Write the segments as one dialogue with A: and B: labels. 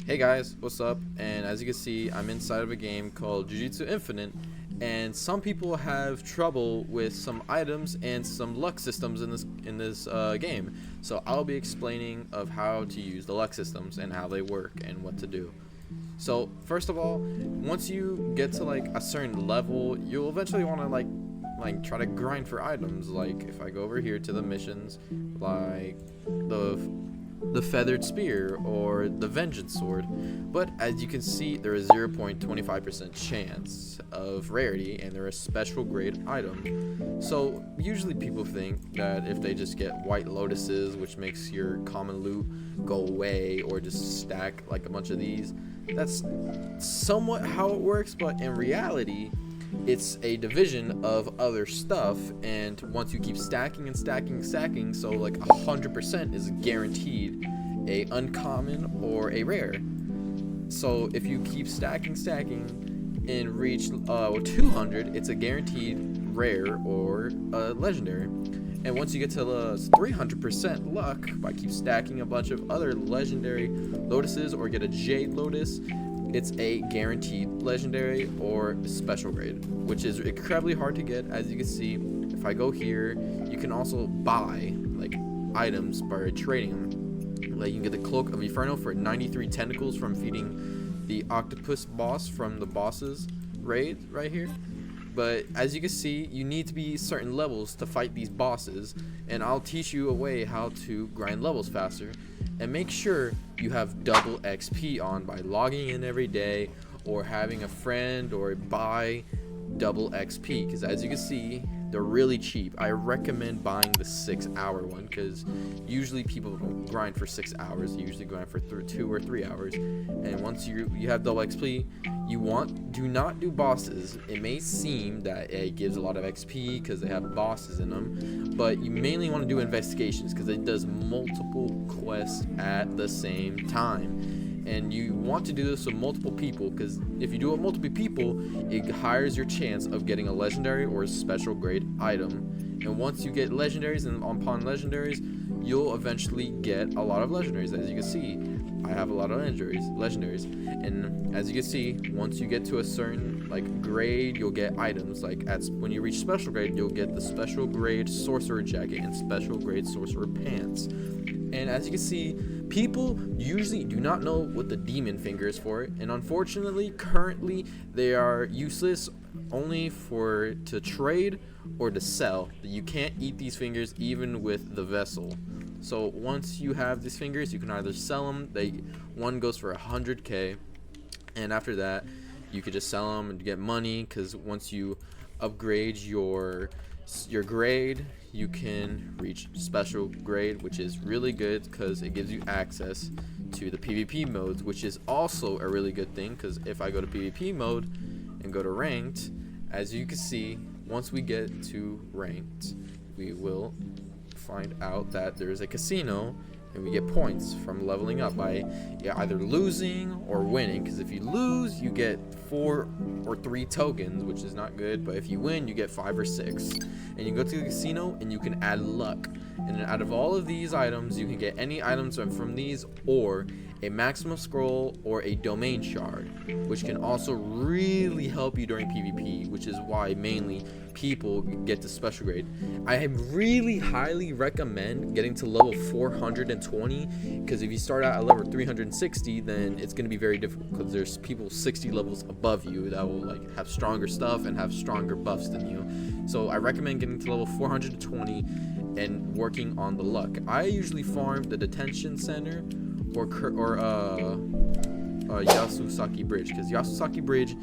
A: Hey guys, what's up? And as you can see, I'm inside of a game called Jujitsu Infinite, and some people have trouble with some items and some luck systems in this game. So I'll be explaining of how to use the luck systems and how they work and what to do. So first of all, once you get to like a certain level, you'll eventually want to like try to grind for items. Like if I go over here to the missions, like the feathered spear or the vengeance sword, but as you can see, there is 0.25% chance of rarity and they're a special grade item. So usually people think that if they just get white lotuses, which makes your common loot go away, or just stack like a bunch of these, that's somewhat how it works, but in reality it's a division of other stuff, and once you keep stacking and stacking and stacking, so like 100% is guaranteed a uncommon or a rare. So if you keep stacking and reach 200, it's a guaranteed rare or a legendary. And once you get to the 300% luck by keep stacking a bunch of other legendary lotuses or get a jade lotus, it's a guaranteed legendary or special grade, which is incredibly hard to get. As you can see, if I go here, you can also buy like items by trading them. Like you can get the Cloak of Inferno for 93 tentacles from feeding the octopus boss from the boss's raid right here. But as you can see, you need to be certain levels to fight these bosses, and I'll teach you a way how to grind levels faster. And make sure you have double XP on by logging in every day or having a friend or buy double XP, because as you can see, they're really cheap. I recommend buying the 6-hour one, because usually people don't grind for 6 hours. They usually grind for 2 or 3 hours. And once you have double XP, do not do bosses. It may seem that it gives a lot of XP because they have bosses in them, but you mainly want to do investigations because it does multiple quests at the same time. And you want to do this with multiple people, because if you do it with multiple people, it higher your chance of getting a legendary or a special grade item. And once you get legendaries, and upon legendaries, you'll eventually get a lot of legendaries. As you can see, I have a lot of legendaries. And as you can see, once you get to a certain like grade, you'll get items. Like when you reach special grade, you'll get the special grade sorcerer jacket and special grade sorcerer pants. And as you can see, people usually do not know what the demon finger is for, and unfortunately currently they are useless only to trade or to sell. You can't eat these fingers even with the vessel. So once you have these fingers, you can either sell them. One goes for 100k, and after that you could just sell them and get money, because once you upgrade your grade, you can reach special grade, which is really good because it gives you access to the PvP modes, which is also a really good thing, because if I go to PvP mode and go to ranked, as you can see, once we get to ranked, we will find out that there's a casino and we get points from leveling up by either losing or winning, because if you lose you get 4 or 3 tokens, which is not good, but if you win you get 5 or 6. And you go to the casino and you can add luck, and out of all of these items you can get any items from these, or a maximum scroll or a domain shard, which can also really help you during PvP, which is why mainly people get to special grade. I really highly recommend getting to level 420, because if you start out at level 360, then it's going to be very difficult, because there's people 60 levels above you that will like have stronger stuff and have stronger buffs than you. So I recommend getting to level 420 and working on the luck. I usually farm the detention center or Yasusaki Bridge, because Yasusaki Bridge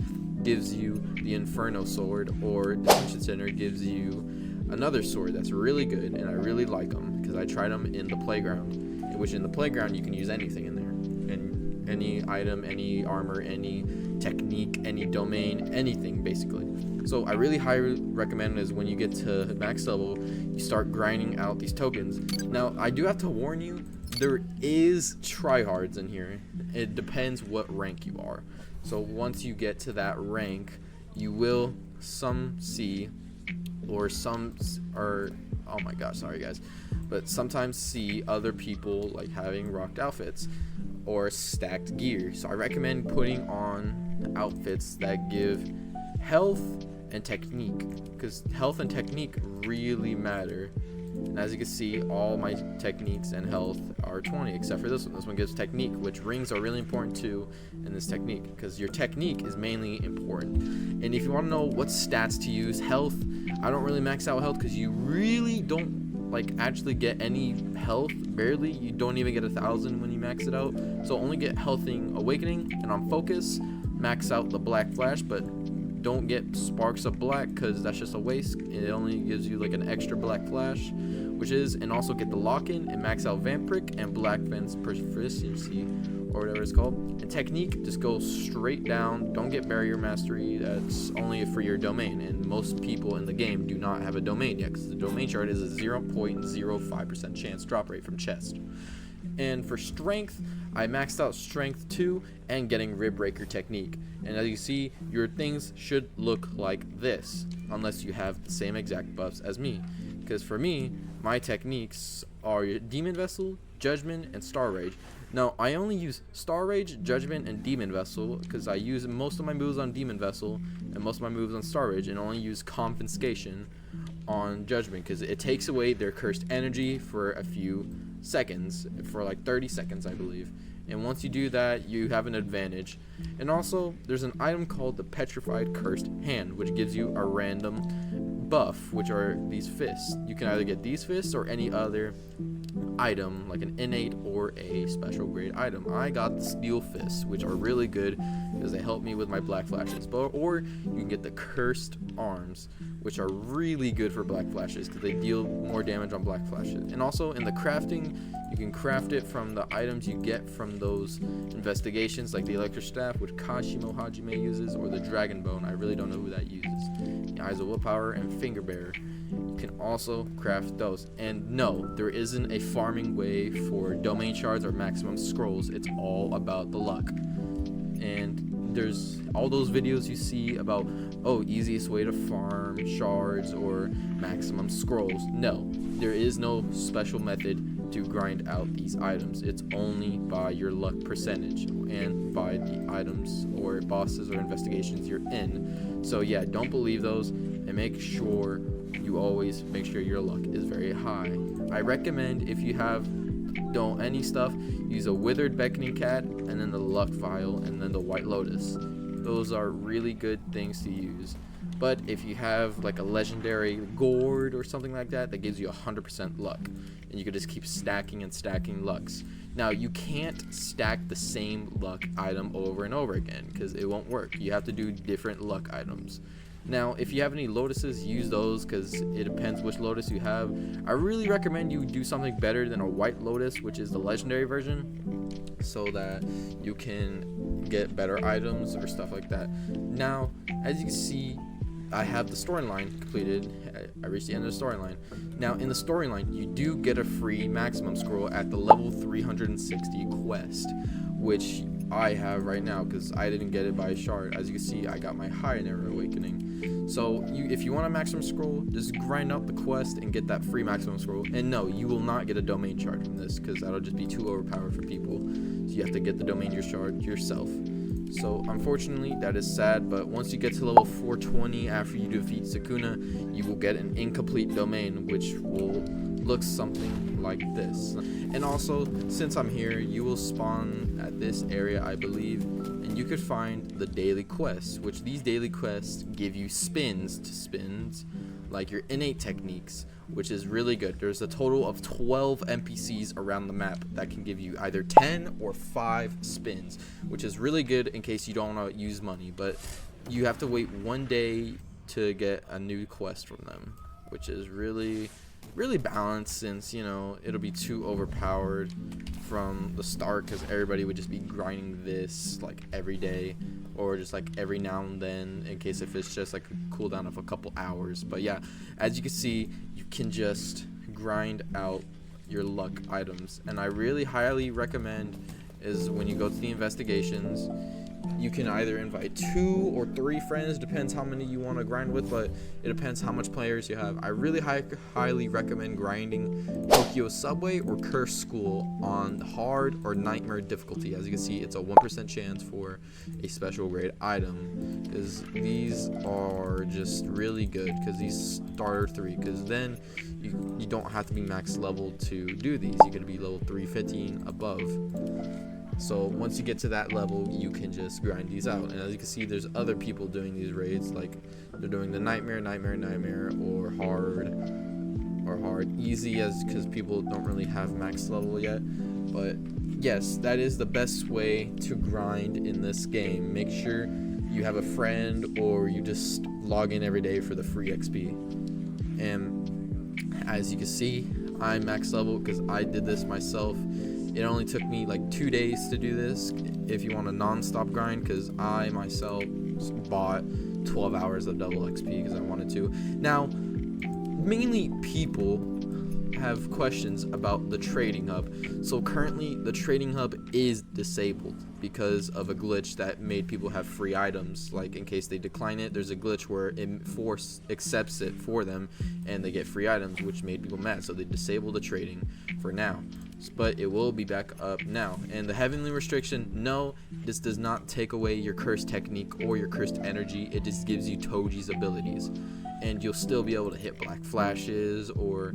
A: gives you the Inferno sword, or Detention Center gives you another sword that's really good, and I really like them because I tried them in the playground, in which in the playground you can use anything in there, and any item, any armor, any technique, any domain, anything basically. So I really highly recommend is when you get to max level, you start grinding out these tokens. Now I do have to warn you, there is tryhards in here. It depends what rank you are. So once you get to that rank, you will see, or oh my gosh, sorry guys, but sometimes see other people like having rocked outfits. or stacked gear. So I recommend putting on outfits that give health and technique, because health and technique really matter. And as you can see, all my techniques and health are 20, except for this one. This one gives technique, which rings are really important too in this technique, because your technique is mainly important. And if you want to know what stats to use, health, I don't really max out health because you really don't like actually get any health, barely. You don't even get 1,000 when you max it out. So only get healthing awakening, and on focus, max out the black flash, but don't get sparks of black because that's just a waste. It only gives you like an extra black flash, which is, and also get the lock-in and max out vamp prick and black fence proficiency, or whatever it's called. And technique, just go straight down. Don't get barrier mastery. That's only for your domain, and most people in the game do not have a domain yet, because the domain chart is a 0.05% chance drop rate from chest. And for strength, I maxed out strength 2 and getting rib breaker technique. And as you see, your things should look like this, unless you have the same exact buffs as me. Because for me, my techniques are Demon Vessel, Judgment, and Star Rage. Now, I only use Star Rage, Judgment, and Demon Vessel because I use most of my moves on Demon Vessel and most of my moves on Star Rage, and only use Confiscation on Judgment because it takes away their cursed energy for a few seconds, for like 30 seconds I believe. And once you do that, you have an advantage. And also, there's an item called the Petrified Cursed Hand, which gives you a random buff, which are these fists. You can either get these fists or any other item, like an innate or a special grade item. I got the Steel Fists, which are really good because they help me with my black flashes. Or you can get the Cursed Arms, which are really good for black flashes because they deal more damage on black flashes. And also in the crafting, you can craft it from the items you get from those investigations, like the Electric Staff, which Kashimo Hajime uses, or the Dragon Bone. I really don't know who that uses. The Eyes of Willpower and Finger Bearer. You can also craft those. And no, there isn't a farming way for domain shards or maximum scrolls. It's all about the luck. And there's all those videos you see about, oh, easiest way to farm shards or maximum scrolls. No, there is no special method to grind out these items. It's only by your luck percentage and by the items or bosses or investigations you're in. So yeah, don't believe those, and make sure you always make sure your luck is very high. I recommend, if you have any stuff, use a Withered Beckoning Cat, and then the Luck Vial, and then the White Lotus. Those are really good things to use. But if you have like a legendary gourd or something like that, that gives you 100% luck, and you can just keep stacking and stacking lucks. Now, you can't stack the same luck item over and over again because it won't work. You have to do different luck items. Now, if you have any lotuses, use those because it depends which lotus you have. I really recommend you do something better than a white lotus, which is the legendary version, so that you can get better items or stuff like that. Now, as you can see, I have the storyline completed. I reached the end of the storyline. Now, in the storyline, you do get a free maximum scroll at the level 360 quest, which I have right now because I didn't get it by a shard. As you can see, I got my Higher Awakening. So if you want a maximum scroll, just grind out the quest and get that free maximum scroll. And no, you will not get a domain shard from this because that'll just be too overpowered for people. So you have to get the domain shard yourself. So unfortunately, that is sad, but once you get to level 420 after you defeat Sukuna, you will get an incomplete domain, which will look something like this. And also, since I'm here, you will spawn at this area, I believe, and you could find the daily quests, which these daily quests give you spins, like your innate techniques, which is really good. There's a total of 12 NPCs around the map that can give you either 10 or 5 spins, which is really good in case you don't want to use money, but you have to wait 1 day to get a new quest from them, which is really balanced, since, you know, it'll be too overpowered from the start because everybody would just be grinding this like every day, or just like every now and then, in case if it's just like a cooldown of a couple hours. But yeah, as you can see, you can just grind out your luck items, and I really highly recommend is when you go to the investigations, You can either invite 2 or 3 friends, depends how many you want to grind with, but it depends how much players you have. I really highly recommend grinding Tokyo Subway or Curse School on hard or nightmare difficulty. As you can see, it's a 1% chance for a special grade item, because these are just really good, because these starter 3, because then you don't have to be max level to do these. You can be level 315 above. So once you get to that level, you can just grind these out. And as you can see, there's other people doing these raids, like they're doing the nightmare, or hard, easy, as because people don't really have max level yet. But yes, that is the best way to grind in this game. Make sure you have a friend, or you just log in every day for the free XP. And as you can see, I'm max level because I did this myself. It only took me like 2 days to do this if you want a non-stop grind, because I myself bought 12 hours of double XP because I wanted to. Now, mainly people have questions about the trading hub. So currently the trading hub is disabled because of a glitch that made people have free items. Like in case they decline it, there's a glitch where it accepts it for them and they get free items, which made people mad. So they disabled the trading for now, but it will be back up now. And the heavenly restriction, no, this does not take away your cursed technique or your cursed energy. It just gives you Toji's abilities, and you'll still be able to hit black flashes or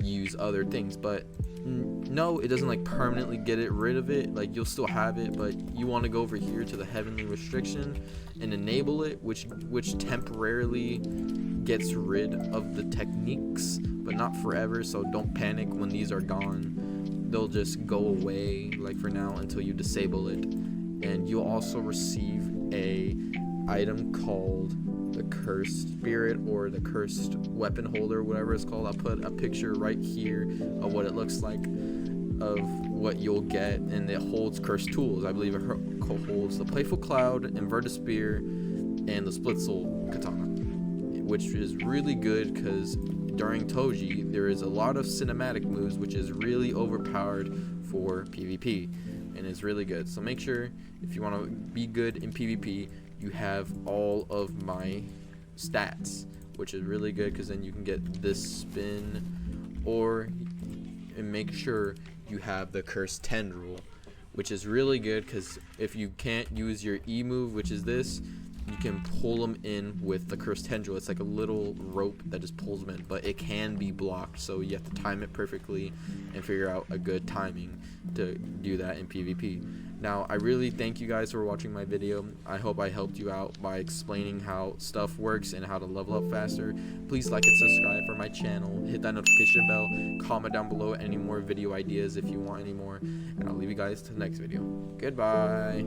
A: use other things. But no, it doesn't like permanently get rid of it. Like you'll still have it, but you want to go over here to the heavenly restriction and enable it, which temporarily gets rid of the techniques, but not forever. So don't panic when these are gone. They'll just go away, like for now, until you disable it. And you'll also receive a item called the cursed spirit, or the cursed weapon holder, whatever it's called. I'll put a picture right here of what it looks like, of what you'll get, and it holds cursed tools. I believe it holds the playful cloud, inverted spear, and the split soul katana, which is really good because during Toji there is a lot of cinematic moves, which is really overpowered for PvP, and it's really good. So make sure, if you want to be good in PvP, you have all of my stats, which is really good, because then you can get this spin, and make sure you have the cursed tendril, which is really good, because if you can't use your E move, which is this, you can pull them in with the cursed tendril. It's like a little rope that just pulls them in, but it can be blocked, so you have to time it perfectly and figure out a good timing to do that in PvP. Now, I really thank you guys for watching my video. I hope I helped you out by explaining how stuff works and how to level up faster. Please like and subscribe for my channel. Hit that notification bell. Comment down below any more video ideas if you want any more. And I'll leave you guys to the next video. Goodbye.